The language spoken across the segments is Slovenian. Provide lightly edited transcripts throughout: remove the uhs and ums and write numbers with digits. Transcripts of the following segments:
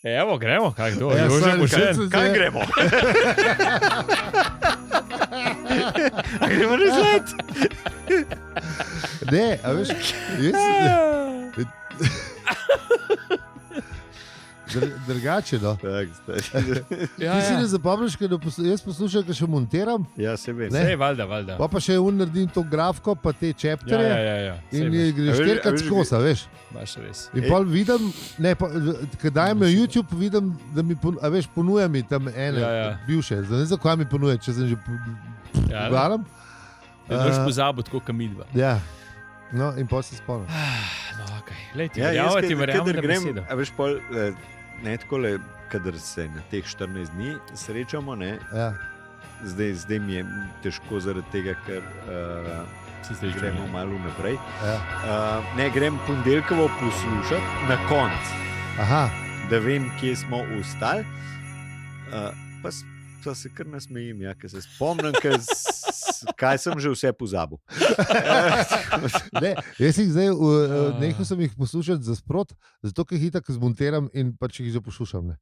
Evo, gremo, kaj kdo, Ja, Jože sorry, Božen. Kaj gremo? A gremo že sled? Ne, a veš, drugače, no. Ti si ne zapomniš, ker jaz poslušam, ker še montiram, Ja, se vem. Ne. Sej, valjda. pa še naredim to grafiko, pa te čepterje Ja. in Sej, greš A veš, štirikrat skozi, veš. baš res. In pol vidim, ko dajem na YouTube, vidim, da mi ponuja mi tam ene Ja. bivše. Zdaj ne vem, zakaj mi ponuja, če sem že Ja, gledam. ne boš pozabil, tako kamidva. Ja, no in pol se spomnim. No, okej. Lej, ti Ja, jaz, verjamem kadar na grem, besedo. a veš, pol, ne takole, kadar se na teh 14 dni srečamo, ne, Ja. zdaj mi je težko zaradi tega, ker Si zdaj že gremo malo naprej. Ja. Ne, grem ponedeljkovo poslušati na konc, Aha, da vem, kje smo ostali. Pa se kar nasmejim, ja, ker se spomnim, kaj sem že vse pozabil. ne, jaz jih zdaj, nehal sem jih poslušati za sprot, zato ker jih itak zmontiram in pač jih že poslušam. Ne.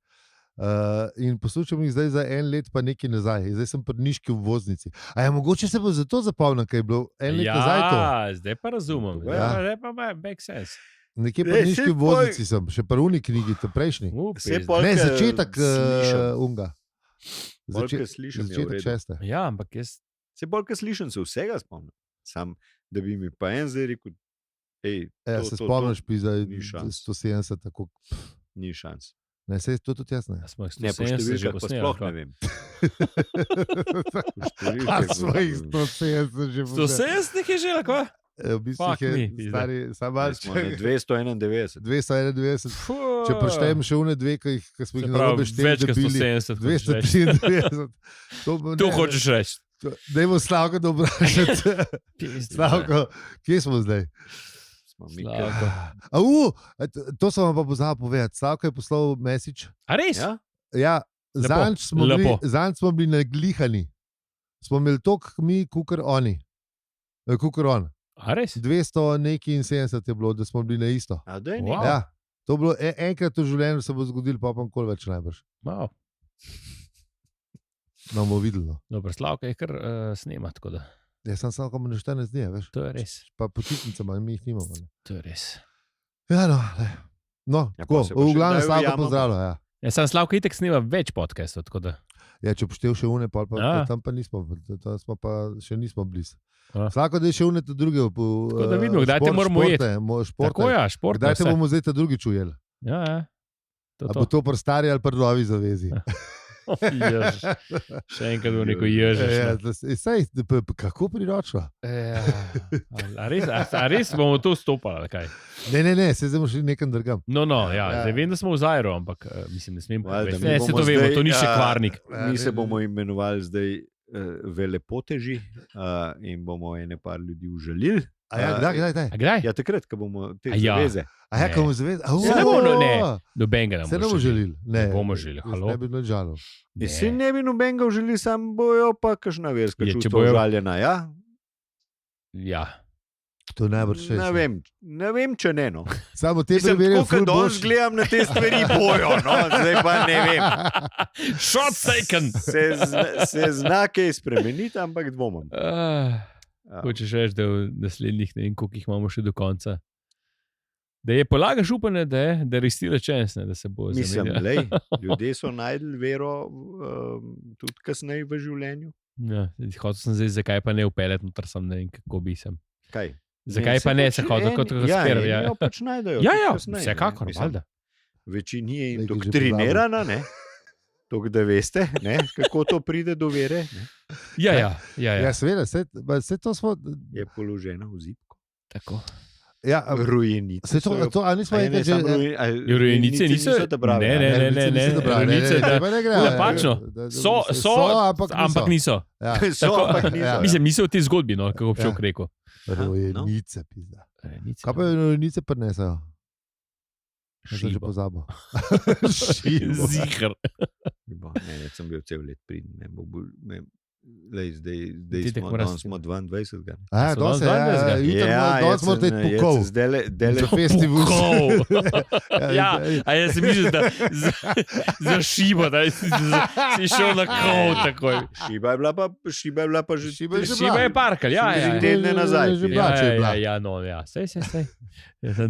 In poslušam jih zdaj za en let, pa nekaj nazaj. Zdaj sem pri Niški obvoznici. A je mogoče se bo zato zapomnil, kaj je bilo en let nazaj to? Zdaj pa razumem. Ja. Zdaj pa make sense. Nekje pri Ej, Niški saj obvoznici sem, še pri uni knjigi, ta prejšnji. Vse Pizda. pol, Ne, ke začetek slišim. unga. Bolj, ke slišim, je v Začetek redu. šeste. Ja, ampak jaz. Se bolj, ko slišim, se vsega spomnim. Sam, da bi mi pa en zdaj rekel, hej, Ja, se spomniš, pisa ni šans. 170, tako. Ni šans. Ne, se to tudi jaz ne. A smo jih Ne, po 170 že številkah pa posneli, sploh ali ne kaj? vem. Pa smo jih 170 že 170 je že, lahko? V bistvu Fuck jih me, je pizda. stari, sam malce. Smo na 291. 291. Če preštejem še une dve, ki smo jih narobe šteli, več da kot bili 170. hočeš reči. 293. To hočeš reči. Dajmo Slavko da vprašati. Pizda. Slavko, kje smo zdaj? Smo mi Slavko. To sem vam pa pozabil povedati. Slavko je poslal message. A res? Ja? Ja, Lepo, zanj smo bili naglihani. Smo imeli toliko mi, kukar oni. Kukar on. A res? 200 nekaj in 70 je bilo, da smo bili na isto. A daj Wow. nekaj. Ja, to je bilo enkrat v življenju, se bo zgodilo, pa kol več najbrž. Wow. No, bomo videli. No. Dobro, Slavka je kar snema, tako da. Jaz sem samo na 14 dni, veš. To je res. Pa počitnicama, mi jih nimamo. Ne. To je res. Ja, no, ne. No, Ja, tako, pa se pa še v glavnem kdaj Slavko ujamemo. pozdravlja. Ja. Ja, sam Slavka itek snema več podcastov, tako da. Ja, če poštev še une, pa Ja. tam pa nismo, tam smo pa še nismo blizu. Ja. Slavko, da je še une te druge. Tako da vidimo, kdaj te moramo ujeti. Tako ja, šport. Kdaj te bomo zdaj te drugi čujeli? Ja. A bo to pri stari ali pri novi zavezi? Jež. Še enkrat bo rekel ježiš. Sej, kako priročno? A res bomo to vstopali, ali kaj? Ne, se zdaj bomo šli nekam drugam. No, ja. Zdaj vem, da smo v Zairu, ampak mislim, ne smem. Valjda, mi Ne, se bomo to vemo, zdaj, to ni še kvarnik. Mi se bomo imenovali zdaj velepoteži in bomo ene par ljudi užalili. A ja, kdaj? A kdaj? Ja, takrat, ko bomo te A ja. zaveze. A ja, Ne. ko bomo zavez... Se ne bomo, ne. Nobenega nam Se ne bomo želeli. Ne bomo želeli, halo. Ne bi bilo žalov. Si ne bi nobenega užalili, sam bojo pa kakšna verska Je, če čustva bojo- užaljena. Ja? Ja. To najbrž še. Ne vem, če ne. No. Samo te Mislim, primere tako, kot danes gledam na te stvari, bojo, no, zdaj pa ne vem. Shot taken! Se zna kaj spremeniti, ampak dvomim. Hočeš reči, da v naslednjih ne vem, koliko jih imamo še do konca. Da je polagaš upanje, da je resti rečensne, da se bo Mislim, zamenjalo. lej, ljudje so najdli vero tudi kasneje v življenju. Ja, hotel sem zdaj, zakaj pa ne upeljati noter, sem ne vem, kako bi sem. Kaj? Zakaj pa ne, se hotel kot razper. Ja, Ja, pač najdejo. ja, tudi ja, kasneje, ne. vsekakor, Mislim, valjda. Večini je Nekaj že indoktrinirana, ne? Tako da veste, ne? Kako to pride do vere. Ne? Ja. Ja, seveda, vse to smo... Je položena v zibko. Tako. Ja, Rojenice. se to, a nismo enkrat že... Rojenice niso te brave. Ne, rojenice, da- pa ne gre. Napačno. So, ampak niso. Ja. So, Tako- ampak niso. Ja. Mislim, niso v tej zgodbi, no, kako bi Ja. človek rekel. Rojenice, pizda. Rojenice, Kaj pa rojenice prinesajo? Jaz sem že Šibo. pozabil. Ziher. Ne, sem bil cel let pridn. Zdaj smo 22. Danes smo te pokol. Zdaj Festival. Ja, a jaz sem mislil, da za šibo, da si šel na kol takoj. Šiba je bila pa že Šiba je že Šiba je parkal, ja. tedne nazaj. Že bila, če je bila. Ja, no, ja, sej.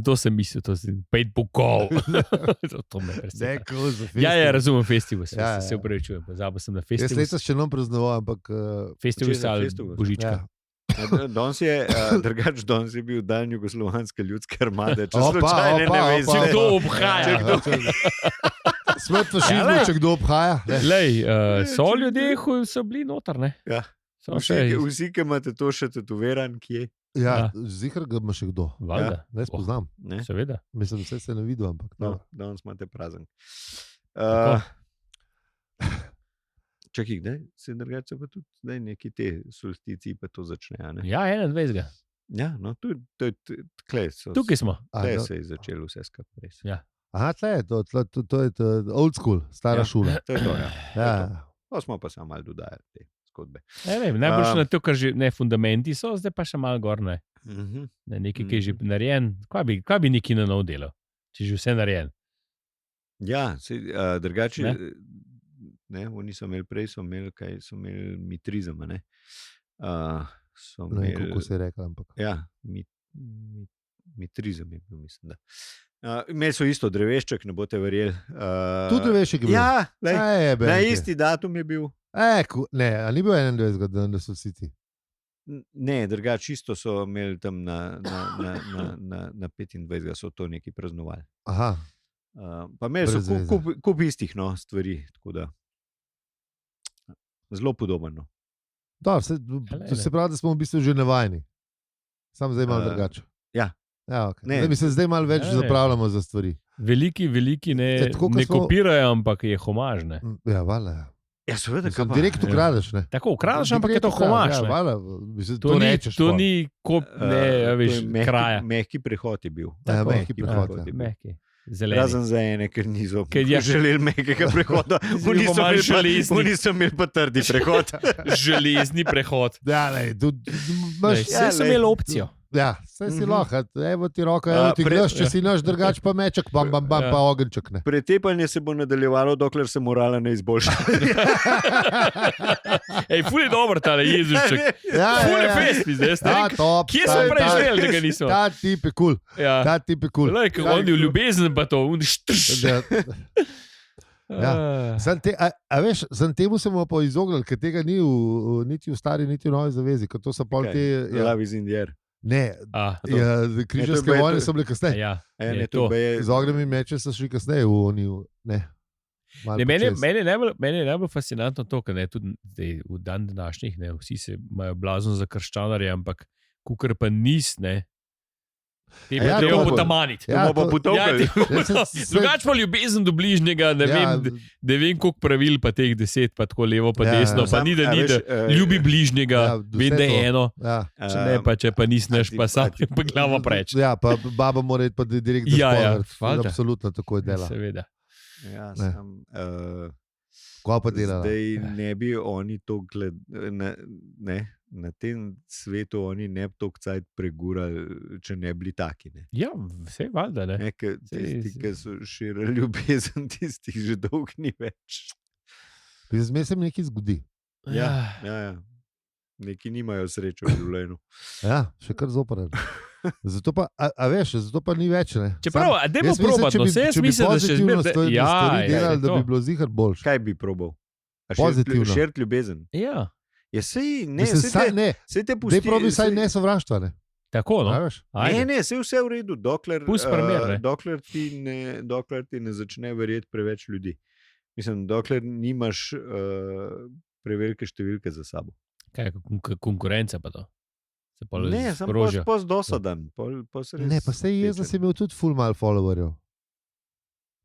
To sem mislil, to si pet pokol. To me preseka. Ja, razumem festival, se upravičujem, pozabil sem na Jaz festival. letos še nam praznoval, ampak Festival se ali Festival. Božička. Danes je bil dan Jugoslovanske ljudske armade. Če Opa, slučajno ne opa, veš, opa. Če kdo obhaja. Svet fašizmu, če kdo obhaja. Lej, so ljudje, so bili notar, ne? Ja. So še Vsi, ki imate to še tetoviran, kje? Ja, zihar ga ima še kdo. valjda. Ne spoznam. Ne? Seveda. Mislim, vse se ne vidim, ampak No, danes imate prazen. Tako. Čakaj, kdaj se drugače pa tudi zdaj neki te solsticiji pa to začne, a ne? Ja, 21. Ja, no, tukaj Tukaj smo. se je začelo vse skupaj res. Ja. Aha, tle je to je old school, stara Ja. šula. To je to, ja. Ja. Pa smo pa samo malo dodajali te zgodbe. Ne vem, najbolj na to, kar že ne fundamenti so, zdaj pa še malo gor, ne. Mhm. Ne, nekaj, ki je že narejen. Kaj bi neki na nov delal, če je že vse narejen? Ja, drugače, Ne? oni so imeli prej, so imeli mitrizem, a ne? So Ne vem, imeli, kako se je rekel, ampak. ja, mitrizem je bil, mislim, da. Imeli so isto drevešček, ne boste verjeli. Tudi veš, ki je bil. Ja, lej, na Benke. isti datum je bil. Ne, a ni bil 21, da so vsi ti. Ne, drugače isto so imeli tam na 25. so to neki praznovali. Aha, Pa imeli so Brez veze. kup istih stvari, tako da zelo podobno. da, se pravi, da smo v bistvu že navajeni. Sam zdaj malo drugače. ja. Ja, okay. Ne. Zdaj mi se zdaj malo več Ja, ne. zapravljamo za stvari. Veliki ne, Ja, tako kot ne smo- kopirajo, ampak je homaž. Ne? Ja, valjda. Ja, seveda, Mislim, kaj pa. direkt ukradeš, ne? Tako ukradeš, ampak je to Direkt ukradeš, homaž. Ja, ne. valjda, mislim, To to ni, rečeš. to pol. ni kop, ne, To veš, je kraja. mehki prehod je bil. Ja, Tako, mehki prehod, ja. ja. Mehki, zeleni. Razen za ene, ker niso Ker je- želeli mehkega prehoda. Si Oni bil so malo imeli pa- železni. oni so imeli pa trdi prehod. Železni prehod. Ja, ne, Lej, imaš, Vse so imeli opcijo. ja, vse si Mhm. lahko, evo ti roka, evo ti Pre- gledaš, če si naš drugač, pa meček, bam, Ja. pa ogenček, ne. Pretepanje se bo nadaljevalo, dokler se morala ne izboljša. Ej, ful je dober tale Jezušček. Ja, Ful je fest, mi zdaj. jaz ne Ta vem, top, Kje so prej želeli, da ga niso? Ta tip je kul, Ja. ta tip je kul. Lej, kako oni v ljubezen pa to, štrš. Ja. Sem temu se bomo pa izognili, ker tega ni niti v stari, niti v novi zavezi, ker to so pol te, Love is in the air. ne, To. križarske Ne, to je- vojne so bile kasneje. Ja, Ne, je to to. Z ognjemi meče so šli kasneje v oni, ne. malo Ne, počez. meni je najbolj fascinantno to, ker tudi zdaj, v dan današnjih, ne, vsi se imajo blazno za krščanarje, ampak kukar pa nis, ne, te pa Ja, treba to bo- potamaniti. Ja, bomo to- potovkali. Drugače pa ljubezen do bližnjega, ne Ja, vem, ne vem koliko pravil, pa teh 10, pa tako levo, pa Ja, desno, ja. pa ni da A ni, veš, da ljubi bližnjega, ja, vem, vse da je to. eno, Ja. če pa nisneš, pa sam pa glava preč. Ja, pa baba mora iti pa direkt do Ja, ja, spovedati. valjda. Absolutno tako je dela. Seveda. Ja, Ne. sam, Ko pa dela? zdaj ne bi oni to na tem svetu oni ne bi toliko cajt pregurali, če ne bi bili taki. Ne? Ja, vse valjda, ne. Ne, ker Saj- tisti, ki so širili ljubezen, tistih že dolgo ni več. Zmeraj se mi nekaj zgodi. Ja. Neki nimajo sreče v življenju. Ja, še kar zoprn. Zato pa, a veš, zato pa ni več. Ne. Čeprav, Sam- dajmo jaz mislim, probati, če no, bi- saj jaz če bi mislim, da še pozitivno zmeraj- stvari ja, stvari ja, delali, saj da to. bi bilo zihar boljše. Kaj bi probal? Pozitivno. Širt ljubezen. Ja, Ja, sej, ne, Mislim, saj ne, sej te daj pusti. probi saj ne sovraštva. Ne. tako, A no. veš? Ajde. Ne, sej vse v redu, Pusti primer, ne. dokler ti ne začne verjeti preveč ljudi. Mislim, dokler nimaš prevelike številke za sabo. Kaj je konkurenca pa to? Se pol Ne, sem sprožijo. dosadan. Ne, pa sej jaz sem imel tudi full mal followerjev.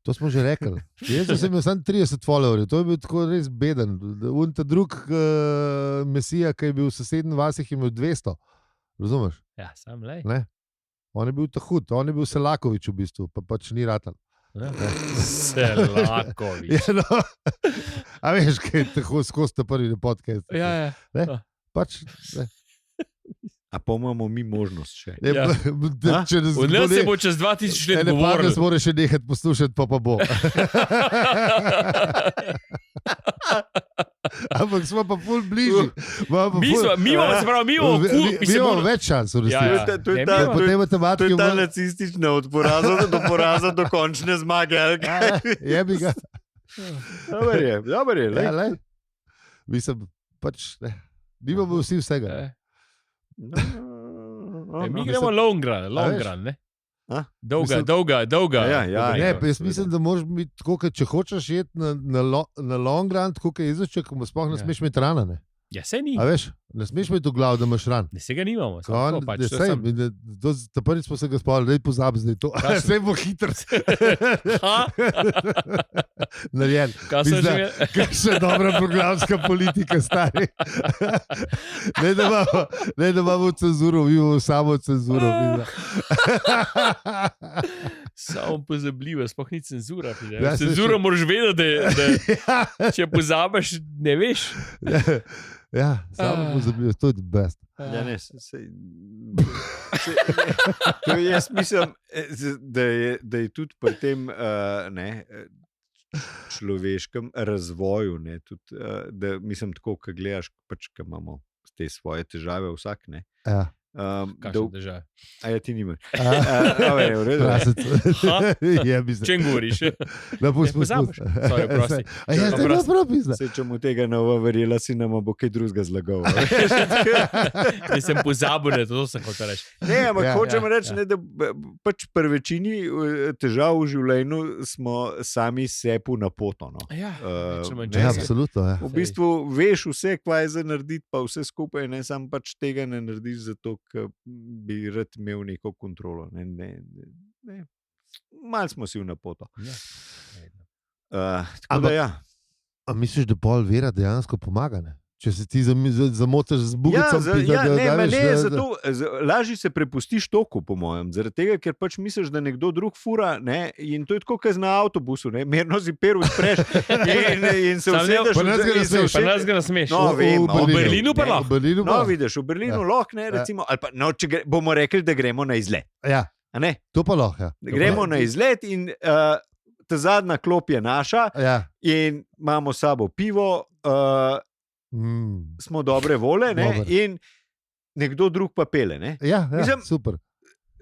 To smo že rekli. Jaz sem imel samo 30 followerjev, to je bil tako res beden. Ta drug mesija, ki je bil v sosednjih vasih, je imel 200. Razumeš? Ja, sam lej. Ne? On je bil ta hud, on je bil Selakovič v bistvu, pa pač ni ratan. Selakovič. Ja, no. A veš, kaj je tako skozi ta prvi podcast? Ja. Pač, ne. A pa imamo mi možnost še. Ne, Ja. če nas V nas kdo se ne- bo čez 2000 let Ne, pa nas govoril. moraš še nekaj poslušati, pa bo. Ampak smo pa ful bližji. Mi imamo, se pravi, mi imamo kul, Mi imamo več šans, v Ja, resnici. ja. To je Ne, ta- mi imamo- Po tej To matematiki je ta ima- nacistična od poraza do končne zmage. ali kaj? Jebi ga. Dober je. Ja, lej. Mislim, pač ne. Nimamo vsi vsega. Mi gremo long run, ne? A? Mislim- Dolga. Ja, ja, Ne, ja. pa jaz mislim, da moraš biti tako, kot če hočeš iti na long run, tako kot je izloček, sploh ne Ja. smeš imeti rana. Ne? Ja, se ni. A veš, ne smeš imeti v glavu, da imaš ran. Ne, se ga nimamo. samo On, tako pač, ne, to je sej, samo- ta prvič smo se ga spomnili, da je pozabi zdaj to. Kaj sem? Vse bo hitro. Ha? Narejen. Kaj sem Mislim, že? Kakšna dobra programska politika, stari. Ne, da imamo cenzuro, mi imamo samo cenzuro. mislim. Samo pozabljivo, sploh ni cenzura. Ja, saj Cenzuro še- moraš vedeti, da če pozabiš, ne veš. Ja, samo pozabljivo, to je best. Ja, ne, jaz mislim, da je tudi pri tem človeškem razvoju, ne, tudi, da mislim tako, ko gledaš, pač, ko imamo te svoje težave vsak, ne. Ja. Kakšne države? A ja, ti nimaš. A, V redu. Prasec. Ha? Jebi se. Če jim govoriš, Da, pusti, Ne pozabiš. Sorry, prosti. A ja, zdaj Prosti. pa prav pizda. Se, če mu tega ne bo verjela, si nam bo kaj drugega zlagal. jaz sem pozabil, da to sem hotel reči. Ne, ampak Ja, hočem ja, reči, ja. ne, da pač pri večini težav v življenju smo sami sebi na poto. No. Ja, več ali manj ne, Ja, čez. absolutno. Ja. V bistvu veš vse, kaj je za narediti, pa vse skupaj, ne sam pač tega ne narediš, zato ker bi rad imel neko kontrolo. Ne. Mal smo si v napoto. Ja. Tako Ampak- da ja. A misliš, da pol vera dejansko pomaga? Ne? Če se ti zamotaš z Ja, bugicom, lažje se prepustiš toku, po mojem, zaradi tega, ker pač misliš, da nekdo drug fura, ne, in to je tako, kot na avtobusu, ne, merno si peru spreš in se Samo ne- usedeš. pa nas ga in se nasmeš. Pa usedeš- nas ga nasmeš. No, vem, v Berlinu pa V lahko. Berlinu No, pa. vidiš, v Berlinu Ja. lahko, ne, recimo, ali pa, no, če bomo rekli, da gremo na izlet. Ja, A ne? to pa lahko. Ja. Da gremo na izlet in ta zadnja klop je naša Ja. in imamo s sabo pivo, smo dobre vole, ne, Dober. in nekdo drug pa pele. Ne. Ja, ja, Mislim, super.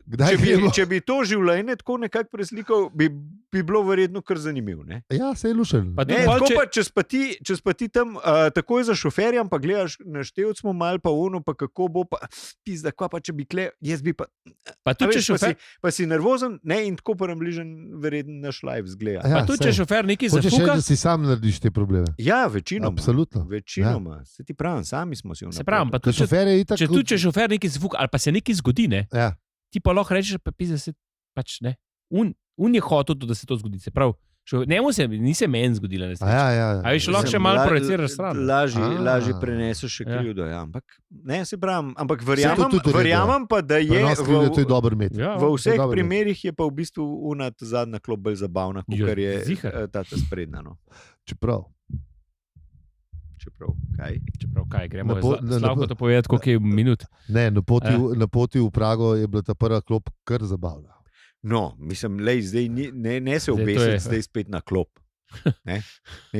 Kdaj Če gremo? če bi to življenje tako nekako preslikal, bi bilo verjetno kar zanimivo. Ne? Ja, se je lušen. Pa Ne, tudi pol, tako če- pa, če pa ti tam takoj za šoferjem, pa gledaš, naštevil smo malo, pa uno, pa kako bo, pa pizda, kva pa če bi kle, jaz bi pa. Pa A tudi, veš, če šofer, pa si nervozen, ne, in tako približen, verjetno naš live zgleda. Ja, pa tudi če saj. šofer nekaj Hočeš reči, zafuka, da si sam narediš te probleme. Ja, večinoma. Absolutno. Večinoma. Se ti pravim, sami smo si v se pravi, pa Ker tudi, šofer je itak. če tudi če šofer nekaj zafuka, ali pa se nekaj zgodi, ne, Ja, ti pa lahko rečeš, pa pizda se pač ne. Un je hotel, da se to zgodi. Se pravi, njemu se ni se meni zgodila a nesreča. ja, ja. A veš, lahko še malo projiciraš stran. Lažje preneseš še Ja. krivdo. Ja. Ampak, ne, se pravim, ampak to tudi v redu, verjamem pa, da je Prenos krivde, to je dobro imeti. Ja, v vseh dobro. primerih je pa v bistvu unat zadnja klop bolj zabavna, kot Ja, je ziher. ta sprednja. No. Čeprav. Čeprav, kaj? Čeprav kaj, gremo Na po- na- Slavko to povedati, koliko je minut. Ne, Ja. na poti v Prago je bila ta prva klop kar zabavna. No, mislim, lej, zdaj ne se Zdaj to obesiti, je- zdaj spet na klop. Ne,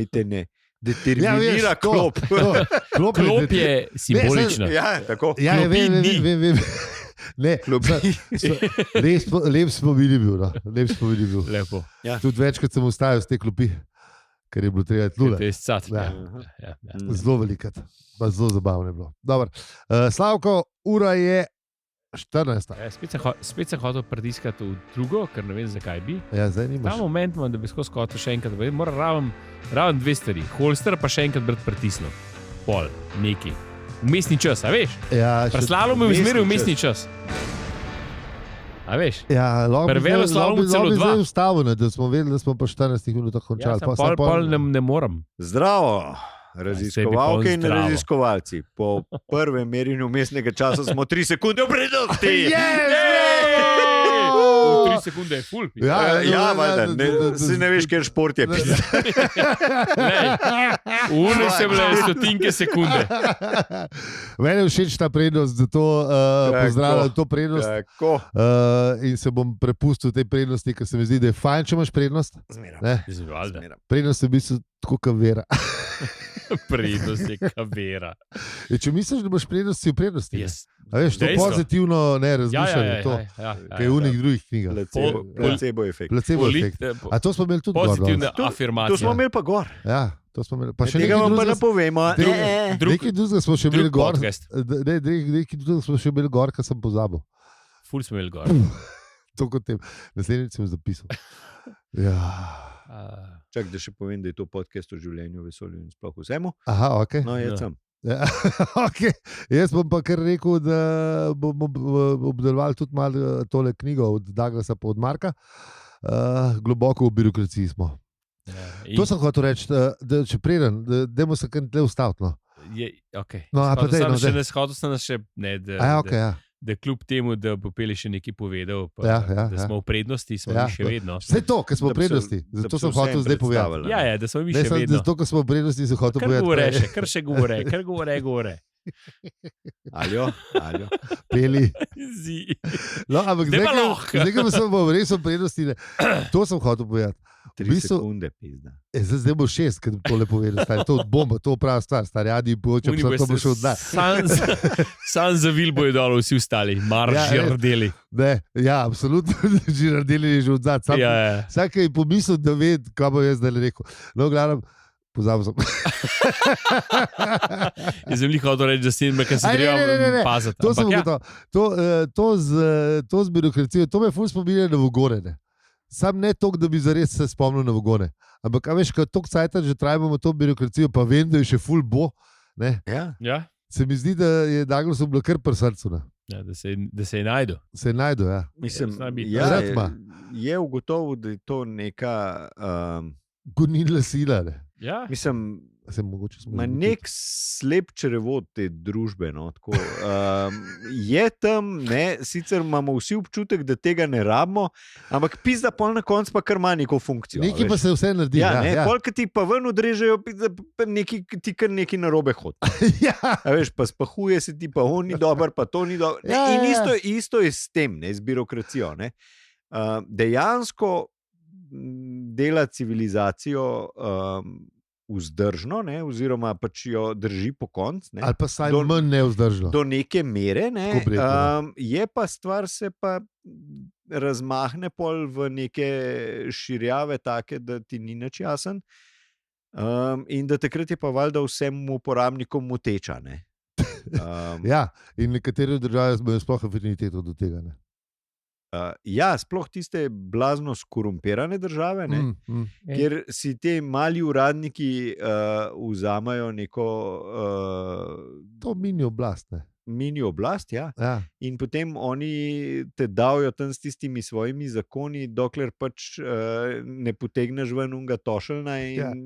te ne. Determinira to, klop. to. Klop Klop je simbolična. Ja, tako. Ja, ja, klopi vem, ni. vem, vem. Ne, Klopi. lep spomin je bil. No. Lep spomin je bil. Lepo. Tudi večkrat sem ustajal z te klopi, ker je bilo treba To tlule. je scat. Ja. Ja. Zelo velikrat, pa zelo zabavno je bilo. Dobar. Slavko, ura je 14. Ja, spet sem hotel pritiskati v drugo, ker ne vem, zakaj bi. Ja, zdaj Ta nimaš. moment imam, da bi skozi koto še enkrat, moram raven dve stvari. Holster pa še enkrat brati pritisnil. Pol, neki. Vmesni čas, a veš? Ja, še- Preslalo mi je vmesni izmeril vmesni čas. A veš? Ja, lahko bi Pri zdaj- veleslalomu lahko bi celo dva. zdaj ustavil, ne, da smo vedeli, da smo pa 14 minutah Ja, končali. sem pol ne morem. Zdravo, raziskovalke in zdravo. raziskovalci. Po prvem merjenju mestnega časa smo 3 sekunde v prednosti. Yes! V 3 3 sekunde je ful. Si ne veš, ker šport je pizda. Ure se bile stotinke sekunde. Meni je všeč ta prednost, zato pozdravljam to prednost. In se bom prepustil tej prednosti, ker se mi zdi, da je fajn, če imaš prednost. Zmeraj. Prednost je v bistvu tako kot vera. Prednost je kavera. Če misliš, da imaš prednost, si v prednosti. Yes. A veš, to Dejstvo. Pozitivno ne razmišljanje, kaj je v unih drugih knjigah. Placebo efekt. Placebo efekt. A to smo imeli tudi gor. Pozitivna To afirmacija. smo imeli pa gor. Ja, to smo imeli. Pa še Tega vam pa ne nekaj povemo. nekaj drugega smo še imeli Drug gor. podcast. Nekaj drugega smo še imeli gor, kar sem pozabil. Ful smo imeli gor. To kot tem. Naslednjič sem zapisal. Ja. Čak, da še povem, da je to podcast o življenju, vesolju in sploh vsemu. Aha, ok. No, jaz Ja. sem. Ja, okay. Jaz bom pa kar rekel, da bomo obdelovali tudi malo tole knjigo od Douglasa pa od Marka. Globoko v birokraciji smo. To sem hotel reči, da če preden, dajmo se kar tle ustaviti. No. Okay. No, a pa dej, no, dej. Shodil sem nas še, ne, da kljub temu, da bo Peli še nekaj povedal, pa, da smo v prednosti, smo mi še vedno. Vse to, ker smo v prednosti, zato sem hotel zdaj povedati. Ja, da smo mi še vedno. Zato, ker smo v prednosti, sem hotel povedati. Kar še govore, kar govore. Aljo. Peli. No, ampak Zdaj pa lahko. zdaj, ko sem res v prednosti, to sem hotel povedati. 3 sekunde, pizda. Zdaj bo 6, ker to lepo povedal. To je bomba, to je prava stvar. Stari Adi in Poče, to bo še oddal. Sam za vil bojo dol vsi ostali, Žirardeli. Ja, absolutno, Žirardeli je že oddal. Vsak je pomislil, da ve, kaj bo jaz zdaj rekel. No, gledam, pozabil sem. Jaz sem jih hotel reči, da se jim nekaj treba paziti. To sem ugotovil. To z birokracijo, to me ful spominja na vogone. Sam ne toliko, da bi zares se spomnil na vogone. Ampak, a veš, kad toliko cajta že trajamo to birokracijo, pa vem, da je še ful bo. Ja. Se mi zdi, da je Douglasu bilo kar pri srcu. Ja, da se je najdu. Se je najdu, ja. Mislim, Ratma. je ugotovil, da je to neka Gonilna sila. Ne. Ja. mislim, Ma nek slep črevod te družbe. No, tako, je tam, ne, sicer imamo vsi občutek, da tega ne rabimo, ampak pizda pol na koncu pa kar ima neko funkcijo. Nekaj pa se vse naredi. Ja, ja. Polk ti pa ven odrežejo, ti kar neki narobe hod. Ja. Veš, pa spahuje se ti, pa on ni dober, pa to ni dobro. In isto je s tem, ne, z birokracijo. Ne. Dejansko dela civilizacijo vzdržno, ne, oziroma pač jo drži po koncu. Ali pa saj manj nevzdržno. Do neke mere. Ne, je pa stvar se pa razmahne pol v neke širjave take, da ti ni nič jasen. In da takrat je pa valjda vsem uporabnikom moteča. Ne. Ja, in nekatere države imajo sploh afiniteto do tega. Ne. Ja, sploh tiste blazno skorumpirane države, kjer si te mali uradniki vzamajo neko to mini oblast. Ne. Mini oblast, ja. Ja. In potem oni te dajo tam s tistimi svojimi zakoni, dokler pač ne potegneš ven unga tošelna in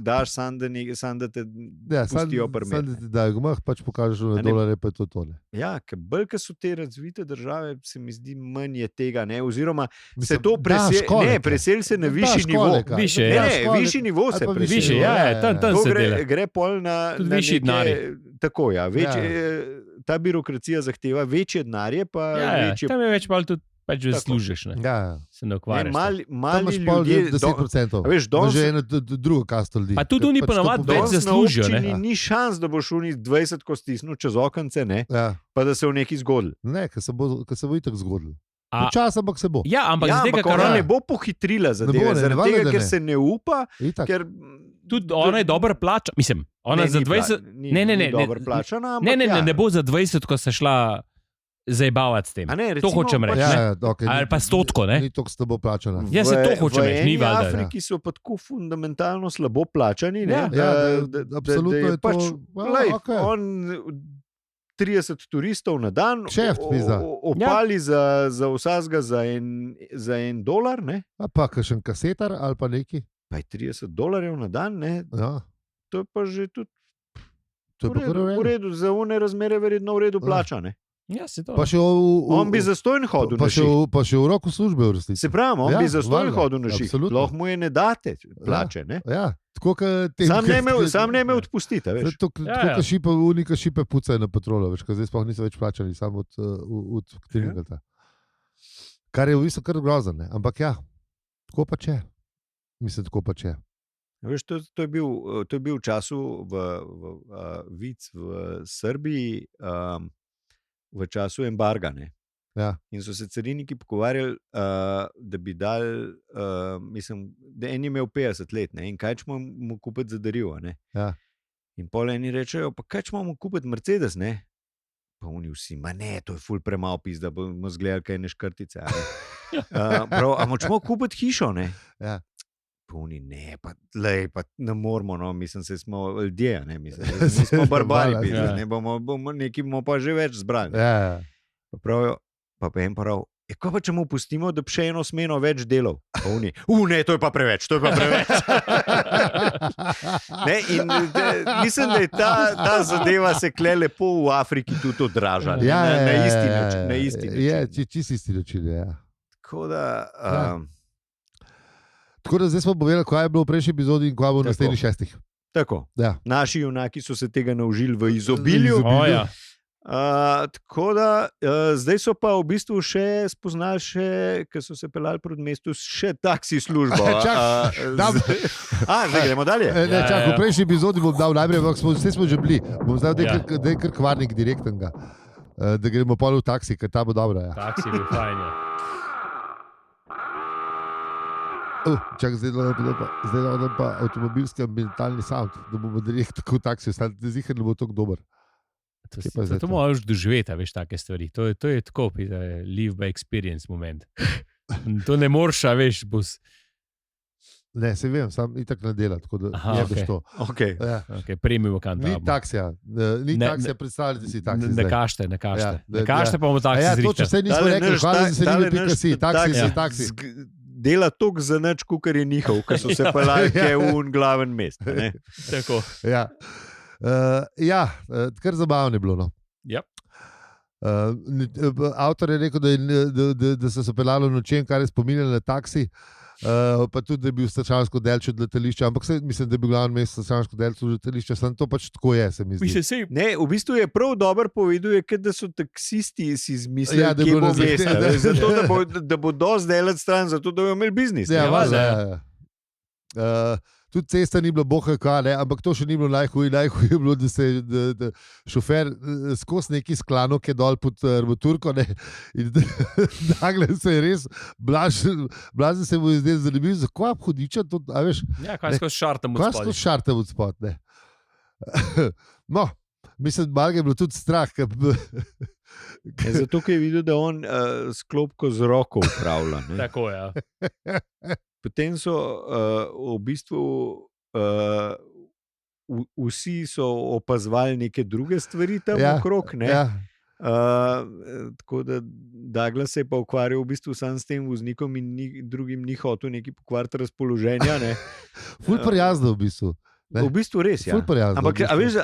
daš sam, da te pustijo prmer. Sam, da ti dajo gumah, pač pokažeš na dolare, pa je to tole. Ja, bolj, ko so te razvite države, se mi zdi, manj je tega, ne, oziroma se to preseli se na višji nivo. Višji nivo se preseli. Tam se dela. Gre pol na višji denarje. Tako, ja, ta birokracija zahteva večje denarje, pa večje. Tam je več malo tudi pač zaslužiš, ne? Ja. Se ne ukvarjaš. Mali ljudje, 10%. Veš, že eno drugo kasto ljudi. Pa tudi oni ponavadi več zaslužijo, ne? Ni šans, da boš v njih 20 ko stisnil čez okence, ne? Ja. Pa da se v neki zgodil. Ne, ker se bo itak zgodil. Počas, ampak se bo. Ja, ampak ona ne bo pohitrila zadeve, zaradi tega, ker se ne upa, ker tudi ona je dobro plača. Mislim, ona za 20. Ne dobro plačana. Ne bo za 20, ko se šla zajebavati s tem. To hočem reči. Ali pa 100, ne? Ni to, ko se bo plačana. Ja, se to hočem reči, ni valjda. V Afriki so pa tako fundamentalno slabo plačani, ne? Absolutno je to. On 30 turistov na dan, opali za vsazga za $1, ne? A pa kakšen kasetar ali pa neki. Pa je $30 na dan, ne? Ja. To je pa že tudi v redu, za one razmere verjetno v redu plača, ne? Ja, se to. Pa še On bi zastojn hodil na ših. pa še v roku službe v resnici. Se pravi, on bi zastojn valjda, hodil na ših. absolutno. Lahko mu je ne date plače. Ne? Ja, tako Sam ne imel odpustiti, veš. Tako šipe, unika šipe pucajo na patrolo, veš, zdaj sploh niso več plačani, samo od Klingelta. Kar je v bistvu kar grozno, ne? Ampak ja, tako pa če. Mislim, tako pa če. Veš, to je bil v času Vic v Srbiji, v času embarga. Ne? Ja. In so se cariniki pogovarjali, da bi dali, mislim, da en je imel 50 let, ne? In kaj ćemo mu kupiti za darilo. Ja. In pol eni rečejo, pa kaj ćemo mu kupiti Mercedes, ne? Pa oni vsi, ma ne, to je ful premalo pizda, bomo zgledali kaj neškrtice. A močemo kupiti hišo, ne? Ja. Pa oni, ne, pa ne moramo, no, mislim, se smo ljudje, ne, mislim, nismo barbari, pizda, ne, bomo nekaj pa že več zbrali. Ja. Pa pravijo, pa en prav, kaj pa če mu pustimo, da bi še eno smeno več delal? Pa oni, ne, to je pa preveč. Ne, in mislim, da je ta zadeva se kle lepo v Afriki tudi odraža. Na isti način. Ja, čisto isti način, ja. Tako da... Tako da zdaj smo povedali, kaj je bilo v prejšnji epizodi in kaj bo v naslednjih 6. Tako. Ja. Naši junaki so se tega naučili v izobilju. Ja. Tako da zdaj so pa v bistvu še spoznali, ker so se peljali proti mestu, še taksi službo. Zdaj gremo dalje. V prejšnji epizodi bom dal najprej, ampak vse smo že bili. Bom zdaj kar kvarnik direktnega, da gremo pol v taksi, ker ta bo dobra. Ja. Taksi bi fajn. Čak, zdaj je pa avtomobilski ambientalni sound, da bomo direktno tako v taksi, zdaj ne bo tako dober. To moraš doživeti, veš, take stvari. To je tako, live by experience moment. To ne moreš, veš, Ne, se vem, sam itak ne dela, tako da je veš to. Premium kanta. Ni taksija, predstavljajte si taksi. Ne kašte. Ne kašte pa bomo taksi zrihtali. Ja, točno, vse nismo rekli, hvala za se taksi. Dela toliko za nič, kar je njihov, ker so se peljali v glaven mest. Tako. Ja, kar zabavno je bilo. No. Yep. Avtor je rekel, da so se peljali nočem, kar je spominjalo na taksi, pa tudi, da je bil Strašansko delč od letališča, ampak mislim, da je bil glavni mest Strašansko delč od letališča, samo to pač tako je, se mi zdi. Ne, v bistvu je prav dober povedal, da so taksisti si izmislili, da bo mesta, zato da bo dosti delati stran, zato da bojo imeli biznis. Ja. Tudi cesta ni bila boha, ampak to še ni bilo najhuje. Najhuje je bilo, da se je šofer skozi neki sklanok je dol pod armaturko in nagle se je res blazen se mu je zdaj zanimiv, za kva hodiča to, a veš? Ja, kaj skozi šartam od spod. Kaj skozi šartam od spod, ne. No, mislim, malo je bilo tudi strah. Zato, ker je videl, da on sklopko z roko upravlja. Tako, ja. Potem so v bistvu vsi so opazovali neke druge stvari tam okrog. Tako da Douglas se je pa ukvarjal v bistvu sam s tem voznikom in drugim ni hotel neki pokvariti razpoloženja. Ful prijazno v bistvu. V bistvu res, ja. Ampak, a veš,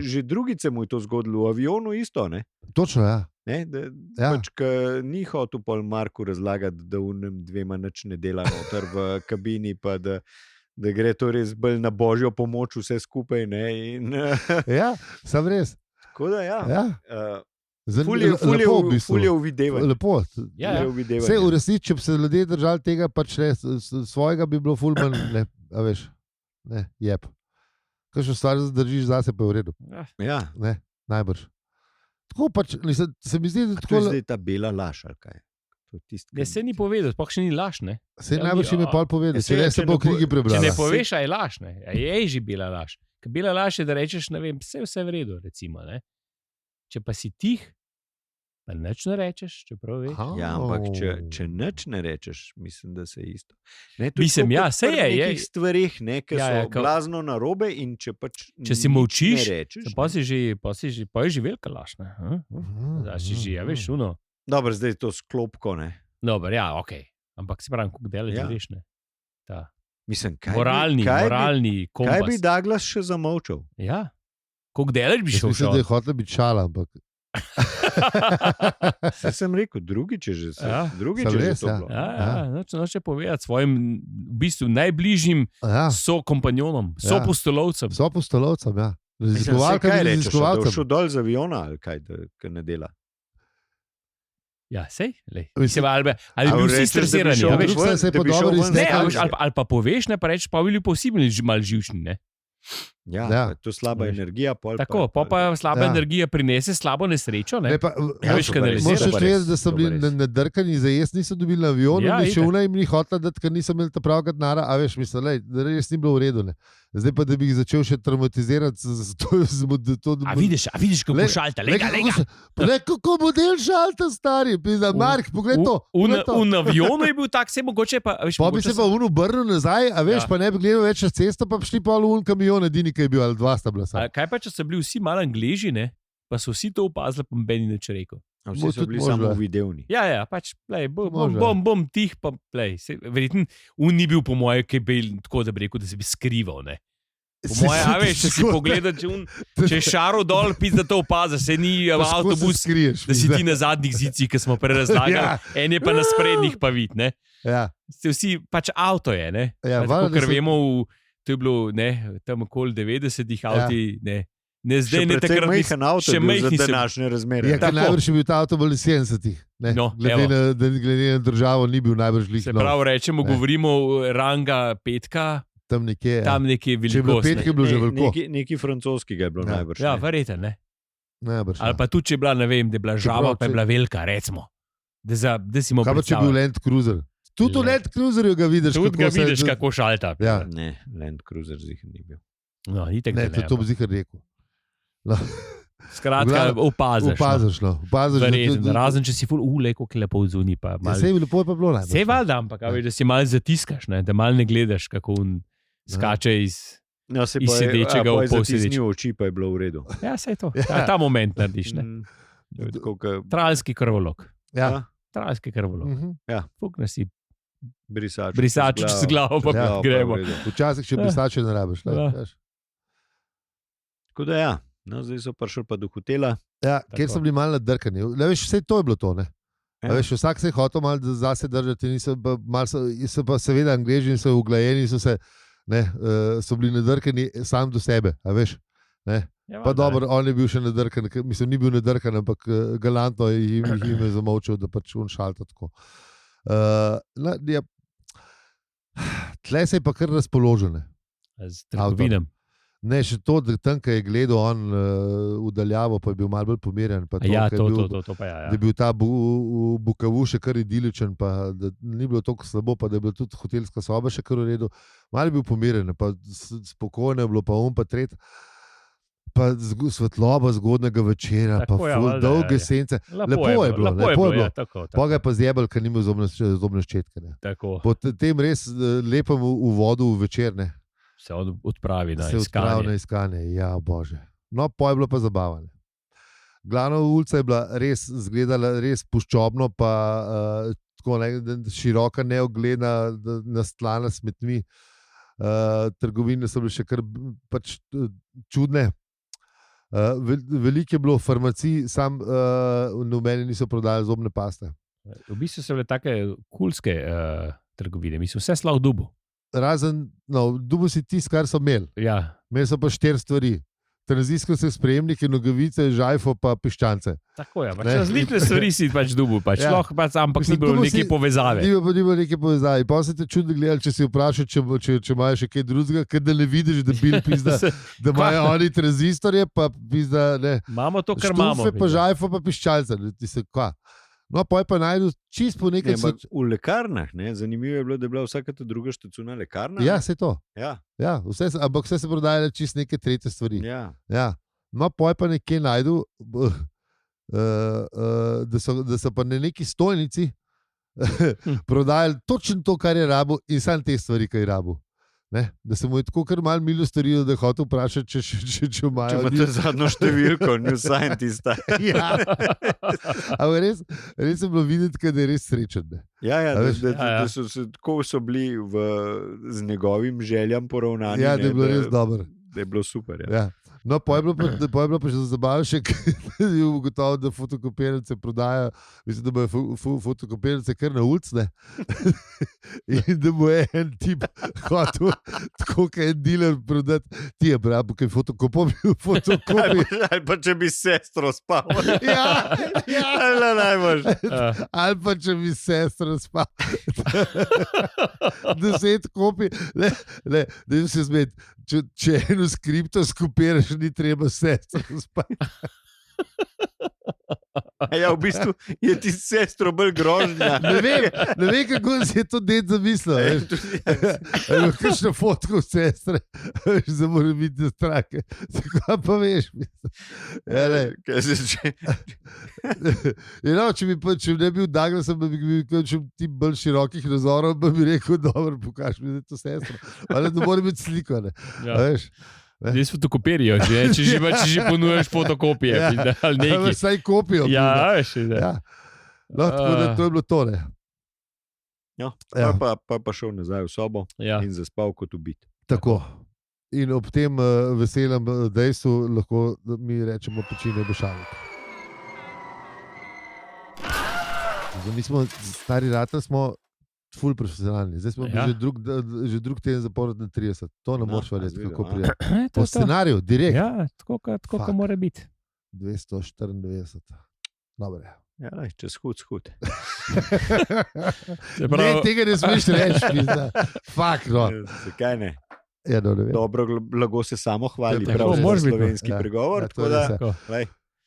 že drugice mu je to zgodilo, v avionu isto, ne? Točno, ja. Pač, ni hotel pol Marku razlagati, da unem dvema nič ne dela noter v kabini, pa da gre to res bolj na božjo pomoč vse skupaj. Ja, sam res. Tako da, ja. Ful je uvidevanje. Lepo. Vse v resnici, če bi se ljudje držali tega, pač svojega bi bilo ful manj, a veš, jeb. Kakšno stvar držiš zase, pa je v redu. Ja. Najbrž. Tako pač, se mi zdi, da tako... To je zdaj ta bela laž, ali kaj? Ne, se ni povedal, sploh še ni laž, ne? Se najbrž ime pol povedal, če ne se bo knjigi prebrala. Če ne poveš, a je laž, ne? Je že bila laž. Ker bila laž je, da rečeš, ne vem, vse v redu, recimo, ne? Če pa si tih, pa nič ne rečeš, čeprav veš. Ja, ampak če nič ne rečeš, mislim, da se je isto. Mislim, ja, se je. V nekih stvarih, ki so blazno narobe in če pač če si molčiš, ne rečeš. Pa je že velika laž, ne? Zdaj si že, ja, veš, uno. Dobro, zdaj je to sklopko, ne? Dobro, ja, okej. Ampak se pravim, koliko delaš, veš, ne? Mislim, moralni kompas. Kaj bi Douglas še zamolčal? Ja. Koliko delaš bi šel? Mislim, da je hotel biti šala, ampak Saj sem rekel, drugič je že res, to bilo. Noče povedati svojim v bistvu najbližjim sokompanjonom, sopostolovcem. Sopostolovcem, ja. Kaj rečeš, da je šel dol z aviona ali kaj, da ne dela? Ja, sej, ali bi vsi stresirani. Ali pa poveš, ne pa reči, pa bili pa vsi malo živčni, ne? Ja, to je slaba energija. Tako, pa slaba energija prinese slabo nesrečo. Možeš reči, da so bili nadrkani, za jaz niso dobili na avionu, in še una jim ni hotla, da nisem imel ta pravega denara, a veš, mislim, da res ni bilo v redu. Ne. Zdaj pa, da bi jih začel še traumatizirati. A vidiš, kako šalta, lega. Kako model šalta, stari, Mark, pogled to. V avionu je bil tak, se mogoče pa... Pa bi se pa obrnil nazaj, a veš, pa ne bi gledal več na cesto, pa bi šli pa v kamion, edini, ki je bil, ali dva sta bila sama. Kaj pa, če so bili vsi malo Angleži, ne? Pa so vsi to opazili, pa meni nič rekel. Vsi so bili samo videvni. Ja, pač, bom tih, pa verjetno, ni bil po moje, ki bi tako, da bi rekel, da se bi skrival, ne. Po moje, a veš, če si pogledal, če je šaro dol, pizda to opaza, se ni avtobus, da si ti na zadnjih zicih, ki smo prerazlagali, en je pa na sprednjih pa vid, ne. Ja. Ste vsi, pač avto je, ne. Ja, ker vemo, to je bilo, ne, tam okoli 90-ih avti, ne. Ne, zdaj ne takrat še majhni za današnje razmere. Ja, najbrž je bil ta avto bolj 70-ih. Glede na državo ni bil najbrž lih. Se pravi, rečemo, govorimo ranga petka, tam nekje velikost. Če je bilo petke, je bilo že veliko. Neki francoskega je bilo najbrž. Ja, verjetno, ne. Najbrž. Ali pa tudi, če je bila, ne vem, da je bila žaba, pa je bila velika, recimo. Da si mu predstavljal. Kaj pa, če je bil Land Cruiser? Tudi v Land Cruiserju ga vidiš. Tudi ga vidiš, kako šalta. Ne, Land Cruiser zihar ni bil. No, itek ne. To bi zihar rekel. No. Skratka, opaziš. Razen, če si kako lepo vzuni. Sej lepo je pa bilo najbolj. Sej valjda, ampak da si malo zatiskaš, ne? Da malo ne gledaš, kako on skače iz sedečega v pol sedeč. Oči pa je bilo v redu. Ja, sej to. Ta moment narediš. Tralski krvolok. Ja. Tralski krvolok. Fuk nas si brisač z glavo, pa gremo. Včasih še brisače ne rabiš. Tako da ja. No, zdaj so prišli pa do hotela. Ja, kjer so bili malo nadrkani. Veš, vse to je bilo to, ne? Ja. Veš, vsak se je hotel malo zase držati, so pa seveda Angleži in so uglajeni, so bili nadrkani sam do sebe, a veš? Ne? Ja, pa dobro, on je bil še nadrkan, mislim, ni bil nadrkan, ampak galantno jim je zamovčil, da pač on šalta tako. Tle se je pa kar razpoložil, ne? Z trgovinem. Ne, še to, da tam, ko je gledal on udaljavo, pa je bil malo bolj pomirjen. Ja, to pa ja. Da je bil ta Bukavu še kar idiličen, pa da ni bilo tako slabo, pa da je bila tudi hotelska soba še kar v redu. Malo je bil pomirjen, pa spokojno je bilo, pa pa tret, pa svetloba zgodnega večera, tako, pa dolge sence. Lepo je bilo. Ja, tako. Pa ga je pa zjebal, ker ni imel zobne ščetke. Po tem res lepem uvodu v večer, ne. Se odpravi na iskanje. Ja, bože. No, pa je bilo pa zabavno. Glavna ulica je bila res, izgledala res puščobno, pa tako široka, neogledna, nastlana s smetmi. Trgovine so bile še kar pač čudne. Veliko je bilo farmacij, sam nobeni niso prodali zobne paste. V bistvu so bile take kulske trgovine, mislim, vse slav dubu. Razen, dubo si tisto, kar so imeli. Ja. Imeli so pa 4 stvari. Tranzijsko se sprejemnike, nogavice, žajfo pa piščance. Tako je, pač različne stvari si pač dubo, ampak ni bilo neke povezave. Ni bilo neke povezave. Pa se te čudno gledali, če si vprašal, če imajo še kaj drugega, ker da ne vidiš, da bil pizda, da imajo oni tranzistorje, pa pizda, ne. Imamo to, kar imamo. Štufe, pa žajfo, pa piščance. Ti se kva. No, pa je pa najdel čist po nekaj... V lekarnah, ne? Zanimivo je bilo, da je bila vsaka ta druga štacijona lekarna. Ja, se to. Ja, ampak vse se prodajale čist neke tretje stvari. Ja. No, pa je pa nekje najdel, da so pa na neki stojnici prodajali točno to, kar je rabil in samo te stvari, kar je rabil. Ne? Da se mu je tako kar malo milo storilo, da je hotel vprašati, če imajo... Če imate zadnjo številko, New Scientist. Ja. Ampak res je bilo videti, da je res srečen. Ne? Ja, da so bili z njegovim željam poravnani. Ja, da je bilo res dobro. Da je bilo super. Ja. No, pa je bilo pa še zabavno, da je ugotovil, da fotokopirnice prodajajo, mislim, da bojo fotokopirnice kar na ulici. In da bo en tip hotel, tako kot en dealer prodati, ti je prav, kaj fotokopijo. Ali pa če bi sestro spal. Ja, ali pa če bi sestro spal. 10 kopij, da jim se zmed, če eno skripto skopiraš, ni treba sestro spati. Ja, v bistvu je ti sestro bolj grožnja. Ne vem, kako si je to ded zamislil. Kakšno fotko sestre, za mora biti strake. Tako pa veš. Če ne bi bil Douglas, bi bil ti bolj širokih nazorov, bi rekel, dobro, pokaž mi, da je to sestro. Ali da mora biti sliko, ne. Veš? Zdaj so fotokopirijo, če že ponujaš fotokopije. Ja, saj kopijo. Ja, veš. Ja. No, tako da to je bilo to, ne. Pa šel nazaj v sobo in zaspal kot ubit. Tako. In ob tem veselem dejstvu lahko mi rečemo Pečine Bešalnik. Mi smo stari ratelj, smo ful profesionalni. Zdaj smo že drug teden zapored na 30. To ne moreš verjeti, kako prije. Po scenariju, direkt. Ja, tako kot mora biti. 294. Dobre. Ja, čez hud. Ne, tega ne smeš reči. Fakt, no. Zakaj ne? Ja, no, ne vem. Dobro blago se samo hvali, tako, prav može biti, slovenski pregovor. Tako da,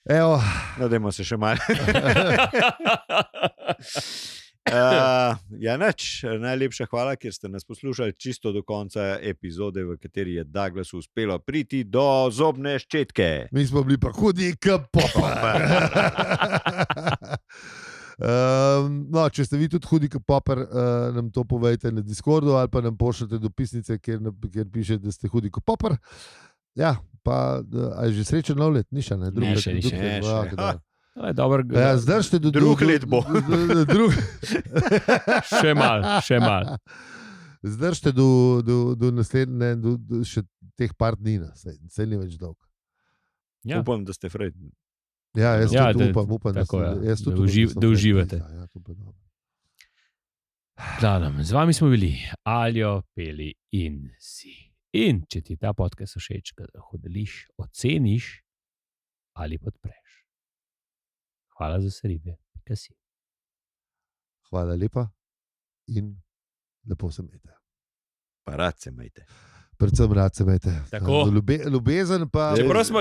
evo. Nadejmo se še malo. Najlepša hvala, ker ste nas poslušali čisto do konca epizode, v kateri je Douglasu uspelo priti do zobne ščetke. Mi smo bili pa hudi K-popper. No, če ste vi tudi hudi K-popper, nam to povejte na Discordu ali pa nam pošljete dopisnice, kjer piše, da ste hudi K-popper. Ja, pa je že srečen nov let, ni še, ne? Zdržite do drug let bo. Še mal. Zdržite do naslednje, do še teh par dni, saj ni več dolg. Ja. Upam, da ste Fred. Ja, jaz tudi upam, da uživate. Z vami smo bili Aljo, Peli in Si. In če ti ta podcast všeč, ga hodeliš, oceniš ali podpreš. Hvala za vse ribe, kaj si. Hvala lepa in lepo se imejte. Pa rad se imejte. Predvsem rad se imejte. Ljubezen pa...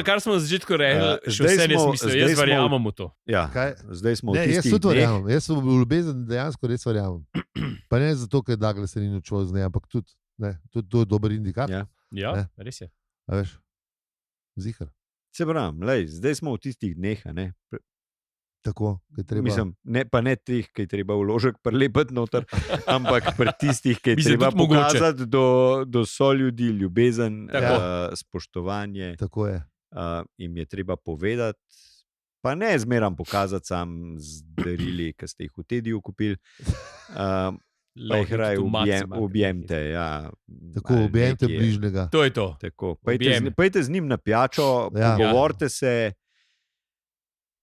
Kar smo na začetku rekli, še vse ne smisel, jaz verjamem v to. Ja, zdaj smo v tistih jaz tudi verjamem, jaz sem v ljubezen dejansko res verjamem. Pa ne zato, ker Douglas se ni načuval z njej, ampak tudi to je dober indikator. Ja, res je. A veš, zihar. Se pravim, zdaj smo v tistih dneh, ne? Tako, treba... Mislim, pa ne teh, ki je treba vložek prelepiti noter, ampak pri tistih, ki je treba pokazati do soljudi, ljubezen, spoštovanje. Tako je. Jim je treba povedati, pa ne zmeram pokazati sam z darili, ki ste jih v Tediju kupili, pa jih raje objemte. Ja, tako, objemte bližnjega. To je to. Tako, pojte z njim na pijačo, pogovorite se,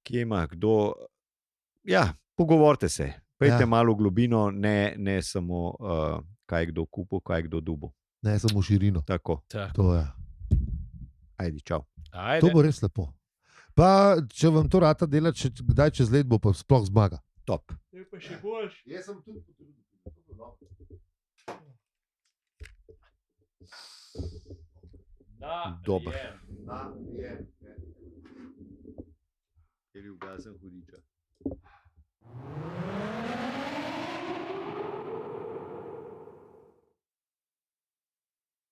kje ima kdo, pogovorite se, pejte malo v globino, ne samo kaj kdo kupil, kaj kdo dubo. Ne samo širino. Tako. To je. Ajde, čau. To bo res lepo. Pa, če vam to rata delati, kdaj čez let bo pa sploh zmaga. Top. Je pa še boljš. Jaz sem tudi potrudil. Dober. Ker je ugazen hudiča.